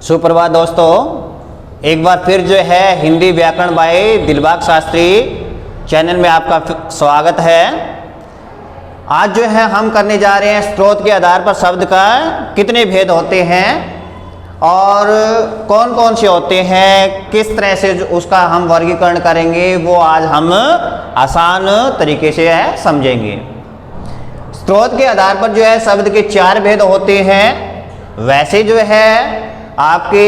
सुप्रभात दोस्तों, एक बार फिर जो है हिंदी व्याकरण बाय दिलबाग शास्त्री चैनल में आपका स्वागत है। आज जो है हम करने जा रहे हैं स्रोत के आधार पर शब्द का कितने भेद होते हैं और कौन कौन से होते हैं, किस तरह से उसका हम वर्गीकरण करेंगे, वो आज हम आसान तरीके से समझेंगे। स्रोत के आधार पर जो है शब्द के 4 भेद होते हैं। वैसे जो है आपके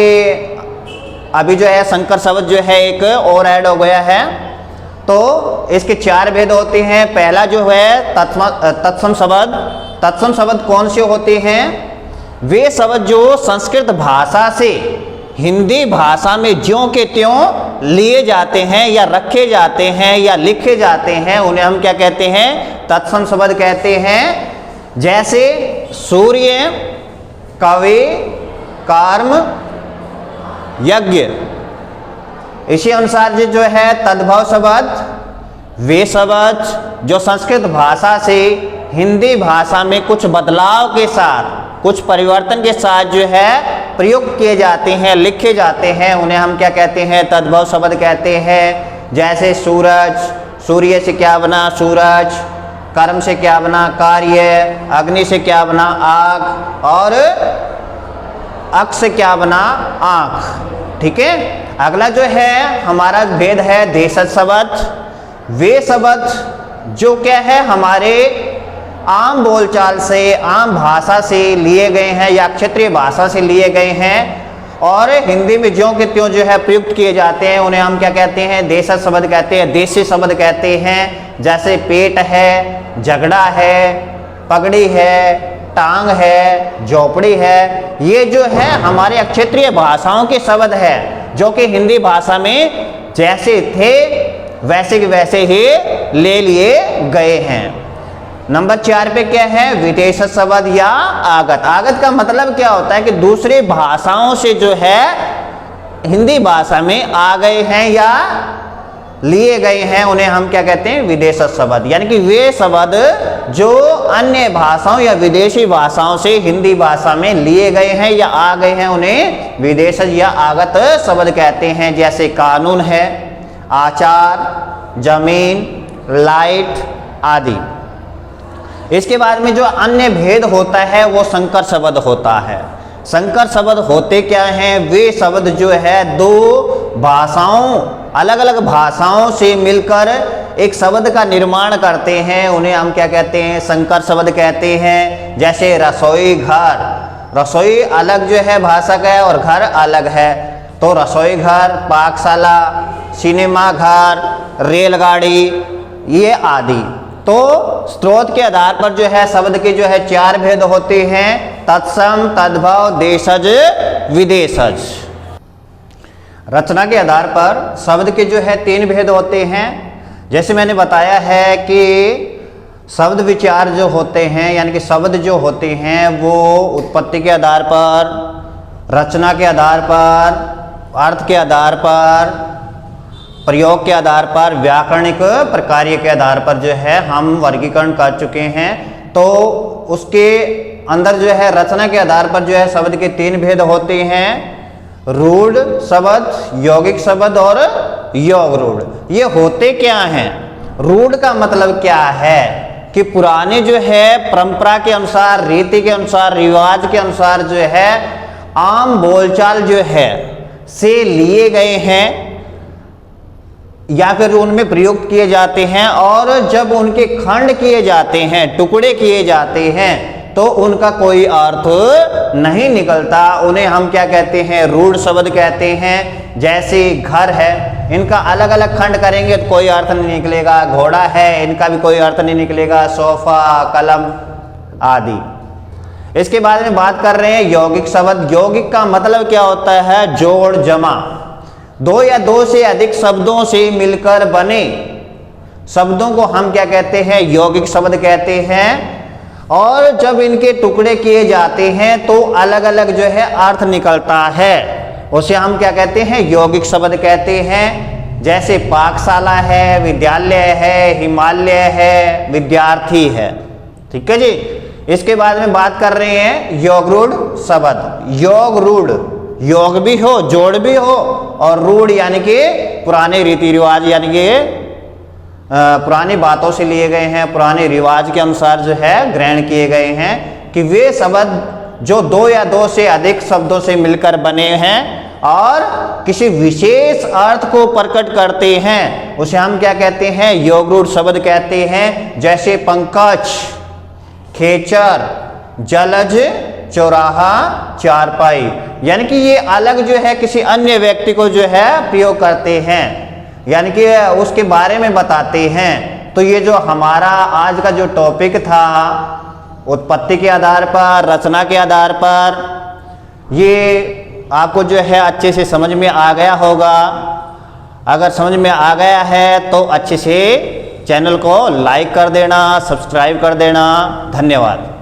अभी जो है संकर शब्द जो है एक और ऐड हो गया है, तो इसके 4 भेद होते हैं। पहला जो है तत्सम शब्द। तत्सम शब्द कौन से होते हैं? वे शब्द जो संस्कृत भाषा से हिंदी भाषा में ज्यों के त्यों लिए जाते हैं या रखे जाते हैं या लिखे जाते हैं, उन्हें हम क्या कहते हैं? तत्सम शब्द कहते हैं। जैसे सूर्य, कवि, कर्म, यज्ञ। इसी अनुसार जो है तद्भव शब्द, वे शब्द जो संस्कृत भाषा से हिंदी भाषा में कुछ बदलाव के साथ, कुछ परिवर्तन के साथ जो है प्रयुक्त किए जाते हैं, लिखे जाते हैं, उन्हें हम क्या कहते हैं? तद्भव शब्द कहते हैं। जैसे सूरज, सूर्य से क्या बना? सूरज। कर्म से क्या बना? कार्य। अग्नि से क्या बना? आग। और अक से क्या बना? आँख। ठीक है। अगला जो है हमारा भेद है देशज शब्द। वे शब्द जो क्या है हमारे आम बोलचाल से, आम भाषा से लिए गए हैं या क्षेत्रीय भाषा से लिए गए हैं और हिंदी में ज्यों के त्यों जो है प्रयुक्त किए जाते हैं, उन्हें हम क्या कहते हैं? देशज शब्द कहते हैं, देशी शब्द कहते हैं। जैसे पेट है, झगड़ा है, पगड़ी है, टांग है, झोपड़ी है। ये जो है हमारे क्षेत्रीय भाषाओं के शब्द है जो कि हिंदी भाषा में जैसे थे वैसे के वैसे ही ले लिए गए हैं। नंबर 4 पे क्या है? विदेशज शब्द या आगत। आगत का मतलब क्या होता है कि दूसरी भाषाओं से जो है हिंदी भाषा में आ गए हैं या लिए गए हैं, उन्हें हम क्या कहते हैं? विदेशज शब्द। यानी कि वे शब्द जो अन्य भाषाओं या विदेशी भाषाओं से हिंदी भाषा में लिए गए हैं या आ गए हैं, उन्हें विदेशज या आगत शब्द कहते हैं। जैसे कानून है, आचार, जमीन, लाइट आदि। इसके बाद में जो अन्य भेद होता है वो संकर शब्द होता है। संकर शब्द होते क्या हैं? वे शब्द जो है दो भाषाओं, अलग अलग भाषाओं से मिलकर एक शब्द का निर्माण करते हैं, उन्हें हम क्या कहते हैं? संकर शब्द कहते हैं। जैसे रसोई घर। रसोई अलग जो है भाषा का है और घर अलग है, तो रसोई घर, पाकशाला, सिनेमा घर, रेलगाड़ी, ये आदि। तो स्रोत के आधार पर जो है शब्द के जो है 4 भेद होते हैं: तत्सम, तद्भव, देशज, विदेशज। रचना के आधार पर शब्द के जो है 3 भेद होते हैं। जैसे मैंने बताया है कि शब्द विचार जो होते हैं, यानी कि शब्द जो होते हैं वो उत्पत्ति के आधार पर, रचना के आधार पर, अर्थ के आधार पर, प्रयोग के आधार पर, व्याकरणिक प्रकार्य के आधार पर जो है हम वर्गीकरण कर चुके हैं। तो उसके अंदर जो है रचना के आधार पर जो है शब्द के 3 भेद होते हैं: रूढ़ शब्द, यौगिक शब्द और योग रूढ़। ये होते क्या हैं? रूढ़ का मतलब क्या है कि पुराने जो है परंपरा के अनुसार, रीति के अनुसार, रिवाज के अनुसार जो है आम बोलचाल जो है से लिए गए हैं या फिर उनमें प्रयुक्त किए जाते हैं, और जब उनके खंड किए जाते हैं, टुकड़े किए जाते हैं, तो उनका कोई अर्थ नहीं निकलता। उन्हें हम क्या कहते हैं? रूढ़ शब्द कहते हैं। जैसे घर है, इनका अलग अलग खंड करेंगे तो कोई अर्थ नहीं निकलेगा। घोड़ा है, इनका भी कोई अर्थ नहीं निकलेगा। सोफा, कलम आदि। इसके बारे में बात कर रहे हैं यौगिक शब्द। यौगिक का मतलब क्या होता है? जोड़, जमा। 2 या 2 से अधिक शब्दों से मिलकर बने शब्दों को हम क्या कहते हैं? यौगिक शब्द कहते हैं। और जब इनके टुकड़े किए जाते हैं तो अलग अलग जो है अर्थ निकलता है, उसे हम क्या कहते हैं? यौगिक शब्द कहते हैं। जैसे पाकशाला है, विद्यालय है, हिमालय है, विद्यार्थी है। ठीक है जी। इसके बाद में बात कर रहे हैं योग रूढ़ शब्द। योग रूढ़ योग भी हो, जोड़ भी हो, और रूढ़ यानी कि पुराने रीति रिवाज, यानी कि पुरानी बातों से लिए गए हैं, पुराने रिवाज के अनुसार जो है ग्रहण किए गए हैं, कि वे शब्द जो दो या दो से अधिक शब्दों से मिलकर बने हैं और किसी विशेष अर्थ को प्रकट करते हैं, उसे हम क्या कहते हैं? योग रूढ़ शब्द कहते हैं। जैसे पंकज, खेचर, जलज, चौराहा, चारपाई, यानी कि ये अलग जो है किसी अन्य व्यक्ति को जो है प्रयोग करते हैं, यानी कि उसके बारे में बताते हैं। तो ये जो हमारा आज का जो टॉपिक था, उत्पत्ति के आधार पर, रचना के आधार पर, ये आपको जो है अच्छे से समझ में आ गया होगा। अगर समझ में आ गया है तो अच्छे से चैनल को लाइक कर देना, सब्सक्राइब कर देना। धन्यवाद।